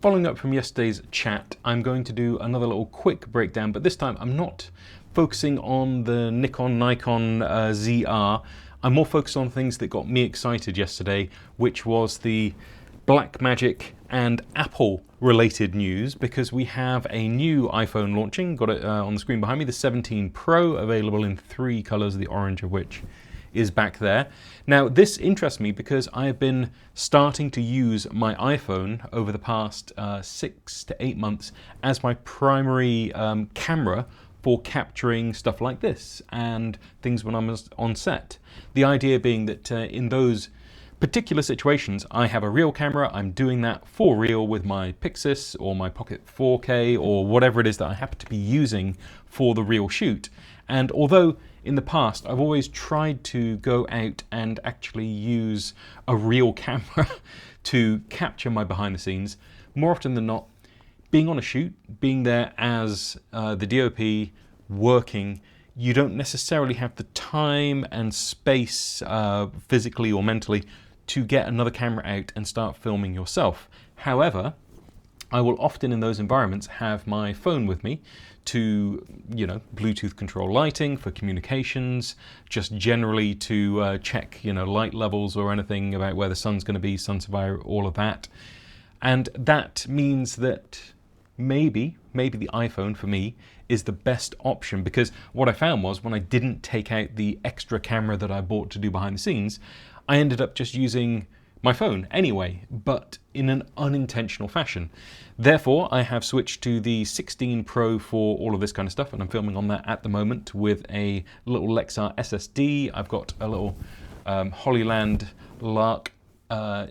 Following up from yesterday's chat, I'm going to do another little quick breakdown, but this time I'm not focusing on the Nikon ZR. I'm more focused on things that got me excited yesterday, which was the Blackmagic and Apple related news, because we have a new iPhone launching. Got it on the screen behind me, the 17 Pro, available in 3 colors, the orange of which is back there. Now this interests me because I've been starting to use my iPhone over the past 6 to 8 months as my primary camera for capturing stuff like this and things when I'm on set. The idea being that in those particular situations I have a real camera, I'm doing that for real with my Pixis or my Pocket 4K or whatever it is that I happen to be using for the real shoot. And although in the past I've always tried to go out and actually use a real camera to capture my behind the scenes, more often than not, being on a shoot, being there as the DoP working, you don't necessarily have the time and space physically or mentally to get another camera out and start filming yourself. However, I will often in those environments have my phone with me to, Bluetooth control lighting for communications, just generally to check, light levels or anything about where the sun's going to be, sun survivor, all of that. And that means that maybe the iPhone for me is the best option, because what I found was when I didn't take out the extra camera that I bought to do behind the scenes, I ended up just using my phone anyway, but in an unintentional fashion. Therefore, I have switched to the 16 Pro for all of this kind of stuff, and I'm filming on that at the moment with a little Lexar SSD. I've got a little Hollyland Lark,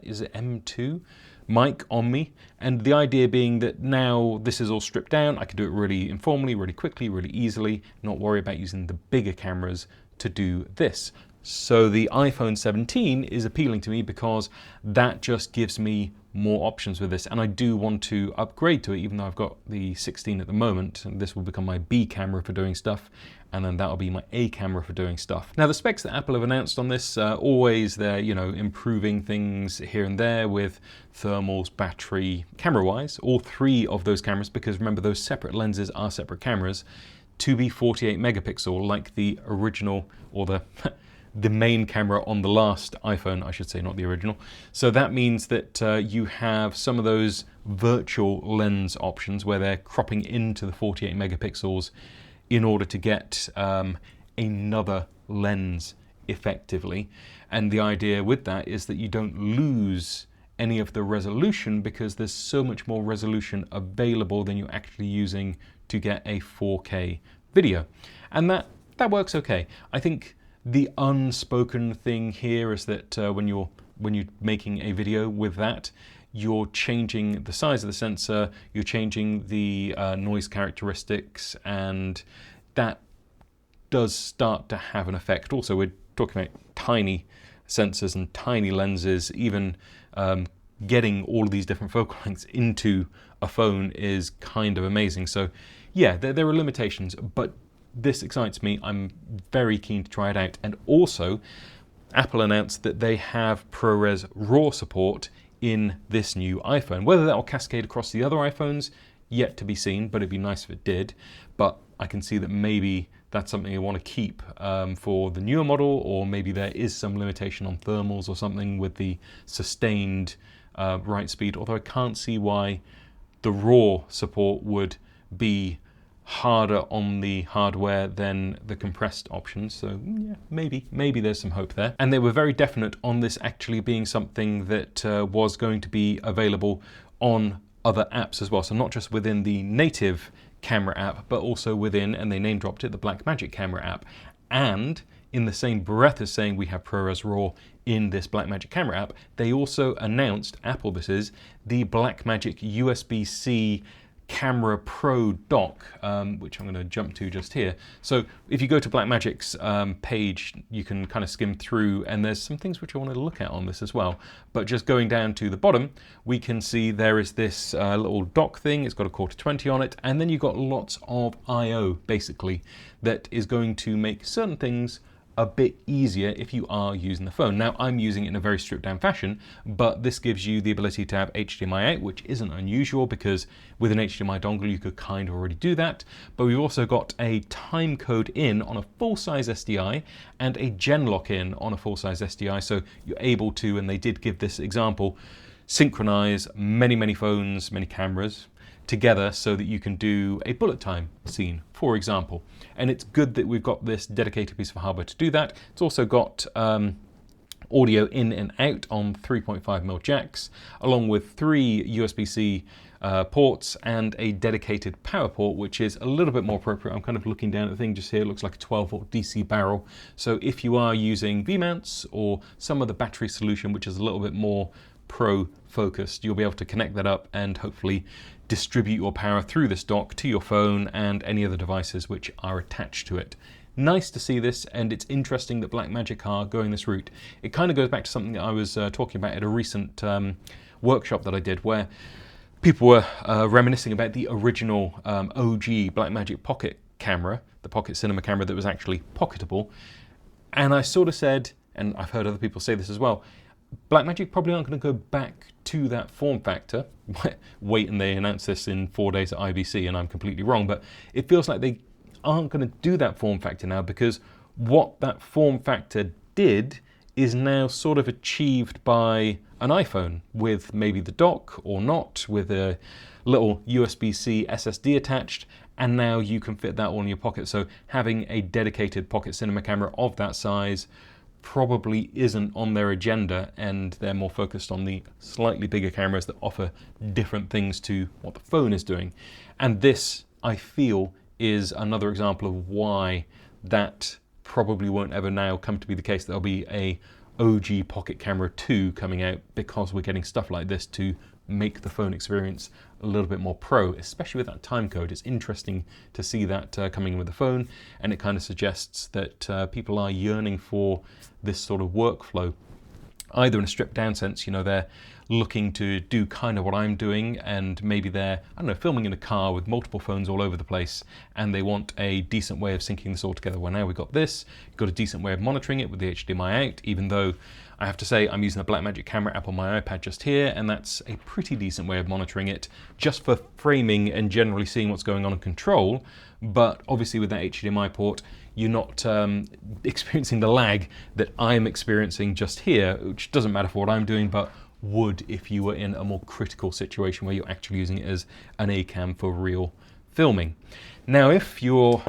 is it M2? Mic on me, and the idea being that now this is all stripped down, I can do it really informally, really quickly, really easily, not worry about using the bigger cameras to do this. So the iPhone 17 is appealing to me because that just gives me more options with this, and I do want to upgrade to it, even though I've got the 16 at the moment, and this will become my B camera for doing stuff, and then that'll be my A camera for doing stuff. Now the specs that Apple have announced on this, always they're improving things here and there with thermals, battery, camera-wise, all 3 of those cameras, because remember those separate lenses are separate cameras, to be 48 megapixel like the original, or the the main camera on the last iPhone, I should say, not the original. So that means that you have some of those virtual lens options where they're cropping into the 48 megapixels in order to get another lens effectively. And the idea with that is that you don't lose any of the resolution, because there's so much more resolution available than you're actually using to get a 4K video. And that works okay. I think the unspoken thing here is that when you're making a video with that, you're changing the size of the sensor, you're changing the noise characteristics, and that does start to have an effect. Also, we're talking about tiny sensors and tiny lenses. Even getting all of these different focal lengths into a phone is kind of amazing. So yeah, there are limitations, but this excites me. I'm very keen to try it out. And also, Apple announced that they have ProRes RAW support in this new iPhone. Whether that will cascade across the other iPhones, yet to be seen, but it'd be nice if it did. But I can see that maybe that's something I want to keep for the newer model, or maybe there is some limitation on thermals or something with the sustained write speed, although I can't see why the RAW support would be harder on the hardware than the compressed options. So yeah, maybe there's some hope there. And they were very definite on this actually being something that was going to be available on other apps as well. So not just within the native camera app, but also within, and they name dropped it, the Blackmagic Camera app. And in the same breath as saying we have ProRes RAW in this Blackmagic Camera app, they also announced, Apple this is, the Blackmagic USB-C Camera Pro dock, which I'm going to jump to just here. So if you go to Blackmagic's page, you can kind of skim through, and there's some things which I wanted to look at on this as well. But just going down to the bottom, we can see there is this little dock thing. It's got a quarter 20 on it, and then you've got lots of I/O basically that is going to make certain things a bit easier if you are using the phone. Now, I'm using it in a very stripped down fashion, but this gives you the ability to have HDMI out, which isn't unusual because with an HDMI dongle you could kind of already do that. But we've also got a time code in on a full-size SDI and a gen lock in on a full-size SDI, so you're able to, and they did give this example, synchronize many phones, many cameras together so that you can do a bullet time scene, for example. And it's good that we've got this dedicated piece of hardware to do that. It's also got audio in and out on 3.5mm jacks, along with 3 USB-C ports and a dedicated power port, which is a little bit more appropriate. I'm kind of looking down at the thing just here. It looks like a 12-volt DC barrel. So if you are using V-mounts or some other battery solution, which is a little bit more pro-focused, you'll be able to connect that up and hopefully distribute your power through this dock to your phone and any other devices which are attached to it. Nice to see this, and it's interesting that Blackmagic are going this route. It kind of goes back to something that I was talking about at a recent workshop that I did, where people were reminiscing about the original OG Blackmagic Pocket camera, the Pocket Cinema camera that was actually pocketable. And I sort of said, and I've heard other people say this as well, Blackmagic probably aren't going to go back to that form factor. Wait, and they announce this in 4 days at IBC, and I'm completely wrong, but it feels like they aren't going to do that form factor now, because what that form factor did is now sort of achieved by an iPhone with maybe the dock or not, with a little USB-C SSD attached, and now you can fit that all in your pocket. So having a dedicated Pocket Cinema camera of that size probably isn't on their agenda, and they're more focused on the slightly bigger cameras that offer different things to what the phone is doing. And this, I feel, is another example of why that probably won't ever now come to be the case. There'll be a OG Pocket Camera 2 coming out, because we're getting stuff like this to make the phone experience a little bit more pro, especially with that time code. It's interesting to see that coming in with the phone, and it kind of suggests that people are yearning for this sort of workflow, either in a stripped down sense, you know, they're looking to do kind of what I'm doing, and maybe they're, I don't know, filming in a car with multiple phones all over the place, and they want a decent way of syncing this all together. Well, now we've got this, you've got a decent way of monitoring it with the HDMI out, even though I have to say I'm using the Blackmagic Camera app on my iPad just here, and that's a pretty decent way of monitoring it just for framing and generally seeing what's going on in control. But obviously with that HDMI port, you're not experiencing the lag that I'm experiencing just here, which doesn't matter for what I'm doing, but would if you were in a more critical situation where you're actually using it as an A-cam for real filming. Now, if you're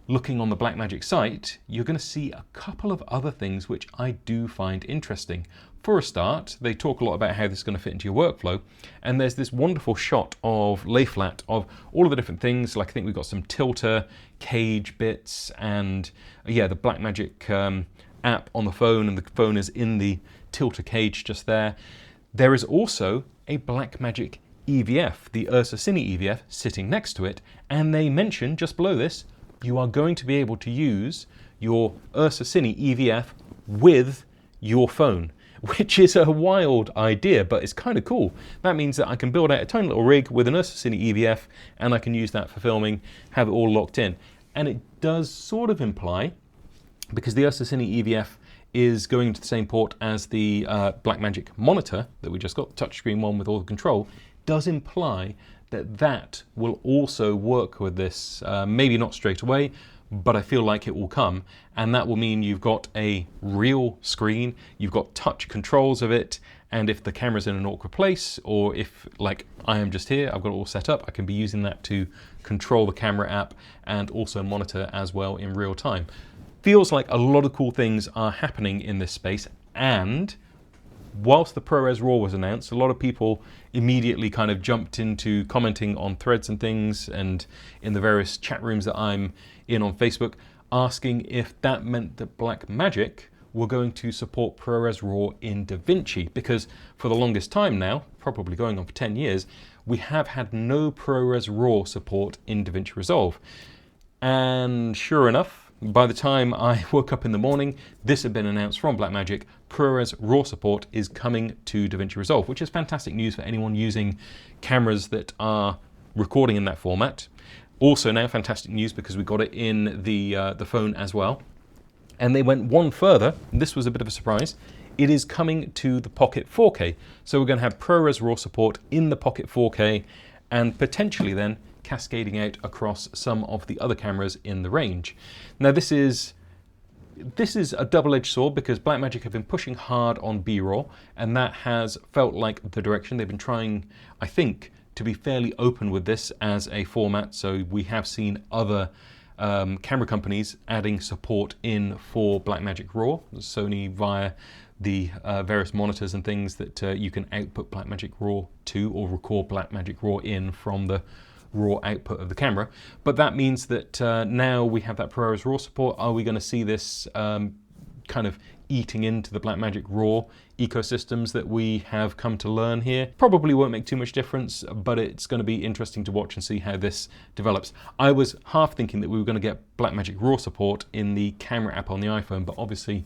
looking on the Blackmagic site, you're going to see a couple of other things which I do find interesting. For a start, they talk a lot about how this is going to fit into your workflow, and there's this wonderful shot of lay flat of all of the different things. Like, I think we've got some tilter, cage bits, and yeah, the Blackmagic app on the phone, and the phone is in the tilter cage just there. There is also a Blackmagic EVF, the Ursa Cine EVF, sitting next to it, and they mention just below this, you are going to be able to use your Ursa Cine EVF with your phone, which is a wild idea, but it's kind of cool. That means that I can build out a tiny little rig with an Ursa Cine EVF, and I can use that for filming, have it all locked in. And it does sort of imply, because the Ursa Cine EVF is going into the same port as the Blackmagic monitor that we just got, the touchscreen one with all the control, does imply that that will also work with this, maybe not straight away, but I feel like it will come, and that will mean you've got a real screen, you've got touch controls of it, and if the camera's in an awkward place, or if, like I am just here, I've got it all set up, I can be using that to control the camera app and also monitor as well in real time. Feels like a lot of cool things are happening in this space, and whilst the ProRes RAW was announced, a lot of people immediately kind of jumped into commenting on threads and things, and in the various chat rooms that I'm in on Facebook, asking if that meant that Blackmagic were going to support ProRes RAW in DaVinci, because for the longest time now, probably going on for 10 years, we have had no ProRes RAW support in DaVinci Resolve. And sure enough, by the time I woke up in the morning, this had been announced from Blackmagic. ProRes RAW support is coming to DaVinci Resolve, which is fantastic news for anyone using cameras that are recording in that format. Also now fantastic news because we got it in the phone as well. And they went one further, and this was a bit of a surprise. It is coming to the Pocket 4K. So we're going to have ProRes RAW support in the Pocket 4K, and potentially then cascading out across some of the other cameras in the range. Now this is a double-edged sword, because Blackmagic have been pushing hard on B-RAW, and that has felt like the direction. They've been trying, I think, to be fairly open with this as a format. So we have seen other camera companies adding support in for Blackmagic RAW, Sony via the various monitors and things that you can output Blackmagic RAW to, or record Blackmagic RAW in from the raw output of the camera. But that means that now we have that ProRes RAW support. Are we going to see this kind of eating into the Blackmagic RAW ecosystems that we have come to learn here? Probably won't make too much difference, but it's going to be interesting to watch and see how this develops. I was half thinking that we were going to get Blackmagic RAW support in the camera app on the iPhone, but obviously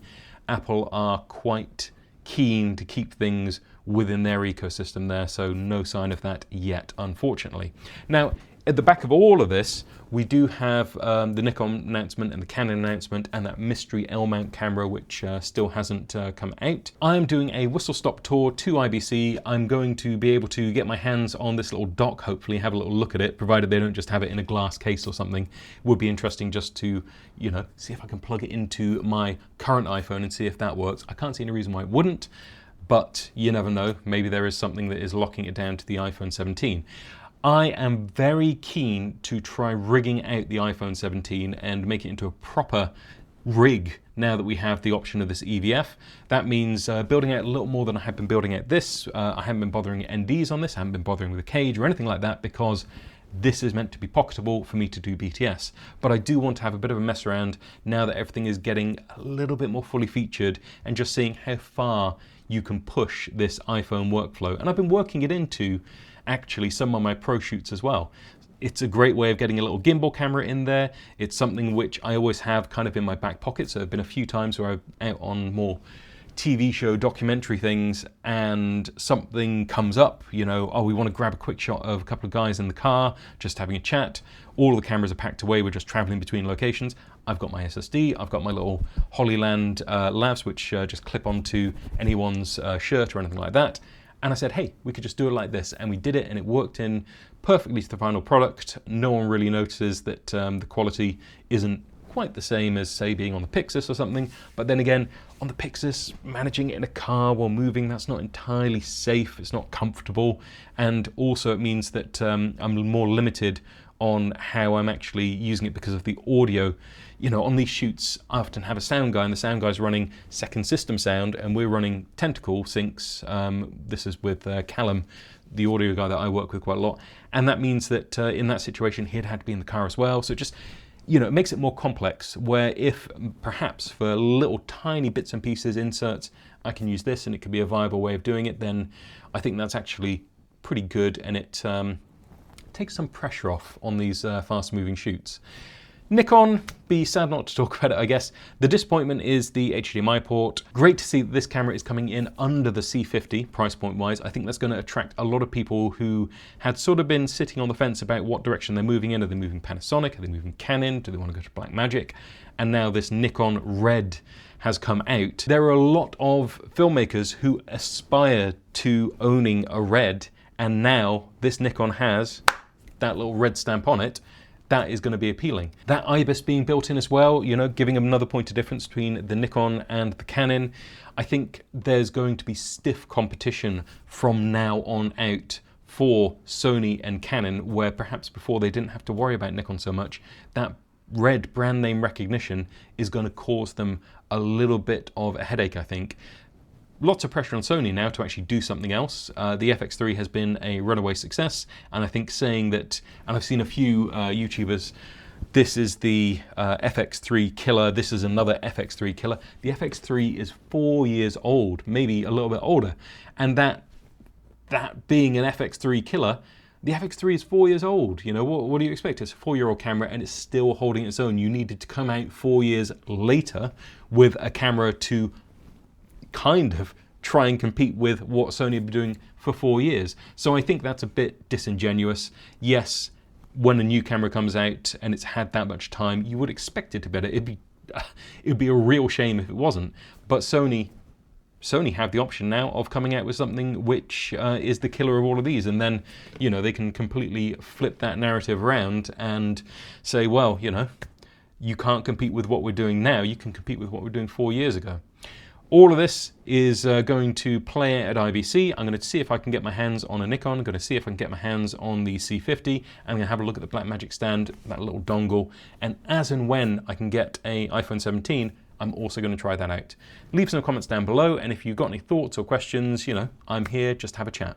Apple are quite keen to keep things within their ecosystem there, so no sign of that yet, unfortunately. Now, at the back of all of this, we do have the Nikon announcement and the Canon announcement, and that mystery L-mount camera, which still hasn't come out. I'm doing a whistle-stop tour to IBC. I'm going to be able to get my hands on this little dock, hopefully have a little look at it, provided they don't just have it in a glass case or something. It would be interesting just to, you know, see if I can plug it into my current iPhone and see if that works. I can't see any reason why it wouldn't, but you never know. Maybe there is something that is locking it down to the iPhone 17. I am very keen to try rigging out the iPhone 17 and make it into a proper rig now that we have the option of this EVF. That means building out a little more than I have been building out this. I haven't been bothering NDs on this, I haven't been bothering with a cage or anything like that, because this is meant to be pocketable for me to do BTS. But I do want to have a bit of a mess around now that everything is getting a little bit more fully featured, and just seeing how far you can push this iPhone workflow. And I've been working it into actually some of my pro shoots as well. It's a great way of getting a little gimbal camera in there. It's something which I always have kind of in my back pocket. So there have been a few times where I'm out on more TV show documentary things and something comes up, you know, oh, we want to grab a quick shot of a couple of guys in the car just having a chat. All the cameras are packed away, we're just traveling between locations. I've got my SSD, I've got my little Hollyland lavs, which just clip onto anyone's shirt or anything like that. And I said, hey, we could just do it like this. And we did it, and it worked in perfectly to the final product. No one really notices that the quality isn't quite the same as, say, being on the Pixis or something. But then again, on the Pixis, managing it in a car while moving, that's not entirely safe. It's not comfortable. And also it means that I'm more limited on how I'm actually using it because of the audio. You know, on these shoots, I often have a sound guy, and the sound guy's running second system sound, and we're running tentacle syncs. This is with Callum, the audio guy that I work with quite a lot. And that means that in that situation, he'd had to be in the car as well. So it just, you know, it makes it more complex, where if perhaps for little tiny bits and pieces, inserts, I can use this and it could be a viable way of doing it, then I think that's actually pretty good, and it takes some pressure off on these fast moving shoots. Nikon, be sad not to talk about it, I guess. The disappointment is the HDMI port. Great to see that this camera is coming in under the C50 price point wise. I think that's going to attract a lot of people who had sort of been sitting on the fence about what direction they're moving in. Are they moving Panasonic? Are they moving Canon? Do they want to go to Blackmagic? And now this Nikon Red has come out. There are a lot of filmmakers who aspire to owning a Red, and now this Nikon has that little red stamp on it. That is going to be appealing. That IBIS being built in as well, you know, giving them another point of difference between the Nikon and the Canon. I think there's going to be stiff competition from now on out for Sony and Canon, where perhaps before they didn't have to worry about Nikon so much. That red brand name recognition is going to cause them a little bit of a headache, I think. Lots of pressure on Sony now to actually do something else. The FX3 has been a runaway success, and I think saying that, and I've seen a few YouTubers, this is the FX3 killer, this is another FX3 killer. The FX3 is 4 years old, maybe a little bit older, and that being an FX3 killer, the FX3 is 4 years old. You know, what do you expect? It's a 4-year-old camera and it's still holding its own. You needed to come out 4 years later with a camera to kind of try and compete with what Sony have been doing for 4 years. So I think that's a bit disingenuous. Yes, when a new camera comes out and it's had that much time, you would expect it to be better. It'd be it would be a real shame if it wasn't. But Sony have the option now of coming out with something which is the killer of all of these, and then, you know, they can completely flip that narrative around and say, well, you know, you can't compete with what we're doing now, you can compete with what we're doing 4 years ago. All of this is going to play at IBC. I'm going to see if I can get my hands on a Nikon. I'm going to see if I can get my hands on the C50. I'm going to have a look at the Blackmagic stand, that little dongle, and as and when I can get a iPhone 17, I'm also going to try that out. Leave some comments down below, and if you've got any thoughts or questions, you know, I'm here, just have a chat.